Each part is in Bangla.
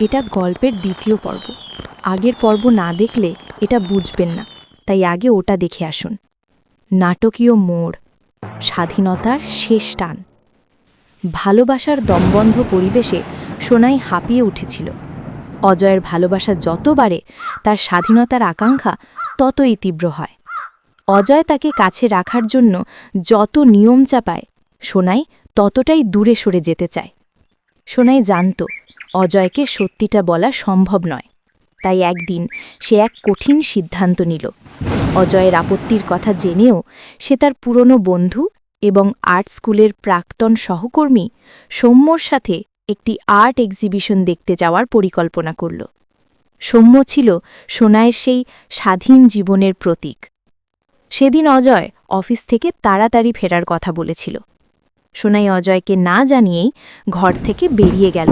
এটা গল্পের দ্বিতীয় পর্ব। আগের পর্ব না দেখলে এটা বুঝবেন না, তাই আগে ওটা দেখে আসুন। নাটকীয় মোড়, স্বাধীনতার শেষ টান। ভালোবাসার দমবন্ধ পরিবেশে সোনাই হাঁপিয়ে উঠেছিল। অজয়ের ভালোবাসা যত বাড়ে, তার স্বাধীনতার আকাঙ্ক্ষা ততই তীব্র হয়। অজয় তাকে কাছে রাখার জন্য যত নিয়ম চাপায়, সোনাই ততটাই দূরে সরে যেতে চায়। সোনাই জানত অজয়কে সত্যিটা বলা সম্ভব নয়, তাই একদিন সে এক কঠিন সিদ্ধান্ত নিল। অজয়ের আপত্তির কথা জেনেও সে তার পুরনো বন্ধু এবং আর্ট স্কুলের প্রাক্তন সহকর্মী সৌম্যর সাথে একটি আর্ট এক্সিবিশন দেখতে যাওয়ার পরিকল্পনা করল। সৌম্য ছিল সোনাইয়ের সেই স্বাধীন জীবনের প্রতীক। সেদিন অজয় অফিস থেকে তাড়াতাড়ি ফেরার কথা বলেছিল। সোনাই অজয়কে না জানিয়েই ঘর থেকে বেরিয়ে গেল,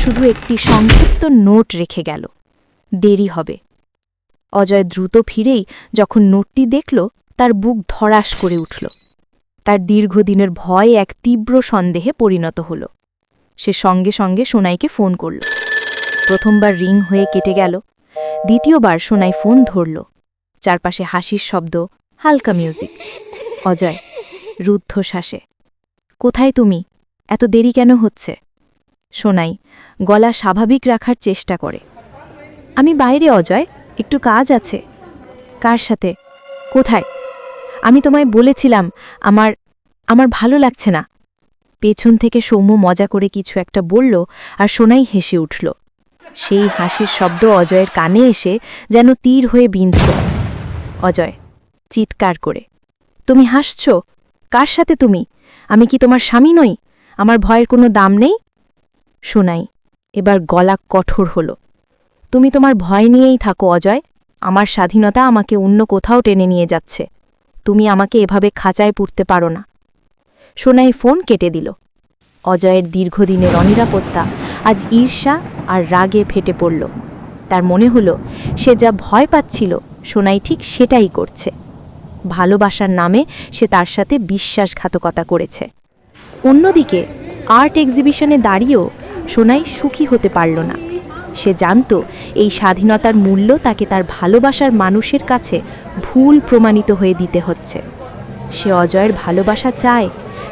শুধু একটি সংক্ষিপ্ত নোট রেখে গেল, দেরি হবে। অজয় দ্রুত ফিরেই যখন নোটটি দেখল, তার বুক ধড়াস করে উঠল। তার দীর্ঘদিনের ভয় এক তীব্র সন্দেহে পরিণত হল। সে সঙ্গে সঙ্গে সোনাইকে ফোন করল। প্রথমবার রিং হয়ে কেটে গেল, দ্বিতীয়বার সোনাই ফোন ধরল। চারপাশে হাসির শব্দ, হালকা মিউজিক। অজয় রুদ্ধশ্বাসে, কোথায় তুমি? এত দেরি কেন হচ্ছে? সোনাই গলা স্বাভাবিক রাখার চেষ্টা করে, আমি বাইরে অজয়, একটু কাজ আছে। কার সাথে? কোথায়? আমি তোমায় বলেছিলাম আমার ভালো লাগছে না। পেছন থেকে সৌম্য মজা করে কিছু একটা বলল, আর সোনাই হেসে উঠল। সেই হাসির শব্দ অজয়ের কানে এসে যেন তীর হয়ে বিঁধল। অজয় চিৎকার করে, তুমি হাসছ? কার সাথে তুমি? আমি কি তোমার স্বামী নই? আমার ভয়ের কোনো দাম নেই? সোনাই এবার গলা কঠোর হল, তুমি তোমার ভয় নিয়েই থাকো অজয়, আমার স্বাধীনতা আমাকে অন্য কোথাও টেনে নিয়ে যাচ্ছে। তুমি আমাকে এভাবে খাঁচায় পুরতে পারো না। সোনাই ফোন কেটে দিল। অজয়ের দীর্ঘদিনের অনিরাপত্তা আজ ঈর্ষা আর রাগে ফেটে পড়ল। তার মনে হল সে যা ভয় পাচ্ছিল, সোনাই ঠিক সেটাই করছে। ভালোবাসার নামে সে তার সাথে বিশ্বাসঘাতকতা করেছে। অন্যদিকে আর্ট এক্সিবিশনে দাঁড়িয়েও সোনাই সুখী হতে পারল না। সে জানত এই স্বাধীনতার মূল্য তাকে তার ভালোবাসার মানুষের কাছে ভুল প্রমাণিত হয়ে দিতে হচ্ছে। সে অজয়ের ভালোবাসা চায়,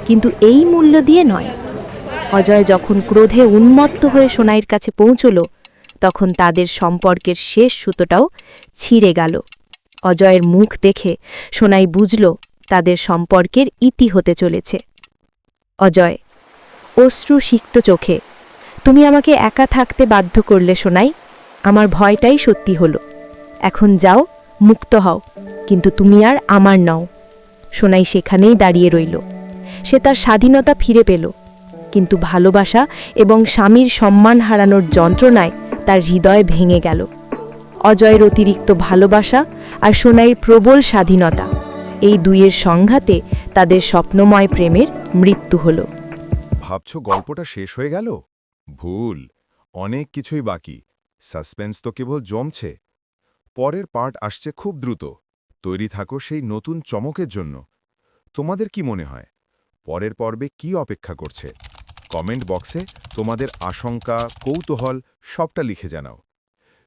কিন্তু এই মূল্য দিয়ে নয়। অজয় যখন ক্রোধে উন্মত্ত হয়ে সোনাইয়ের কাছে পৌঁছল, তখন তাদের সম্পর্কের শেষ সুতোটাও ছিঁড়ে গেল। অজয়ের মুখ দেখে সোনাই বুঝল তাদের সম্পর্কের ইতি হতে চলেছে। অজয় অশ্রু সিক্ত চোখে, তুমি আমাকে একা থাকতে বাধ্য করলে সোনাই, আমার ভয়টাই সত্যি হলো। এখন যাও, মুক্ত হও, কিন্তু তুমি আর আমার নও। সোনাই সেখানেই দাঁড়িয়ে রইল। সে তার স্বাধীনতা ফিরে পেল, কিন্তু ভালোবাসা এবং স্বামীর সম্মান হারানোর যন্ত্রণায় তার হৃদয় ভেঙে গেল। অজয়ের অতিরিক্ত ভালোবাসা আর সোনাইয়ের প্রবল স্বাধীনতা, এই দুইয়ের সংঘাতে তাদের স্বপ্নময় প্রেমের মৃত্যু হল। ভাবছো গল্পটা শেষ হয়ে গেল? ভুল, অনেক কিছুই বাকি। সাসপেন্স তো কেবল জমছে। পরের পার্ট আসছে খুব দ্রুত। তৈরি থাকো সেই নতুন চমকের জন্য। তোমাদের কি মনে হয় পরের পর্বে কি অপেক্ষা করছে? কমেন্ট বক্সে তোমাদের আশঙ্কা, কৌতূহল সবটা লিখে জানাও।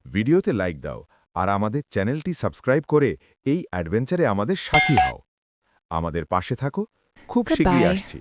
ভিডিওতে লাইক দাও আর আমাদের চ্যানেলটি সাবস্ক্রাইব করে এই অ্যাডভেঞ্চারে আমাদের সাথী হও। আমাদের পাশে থাকো, খুব শীঘ্রই Goodbye. আসছি।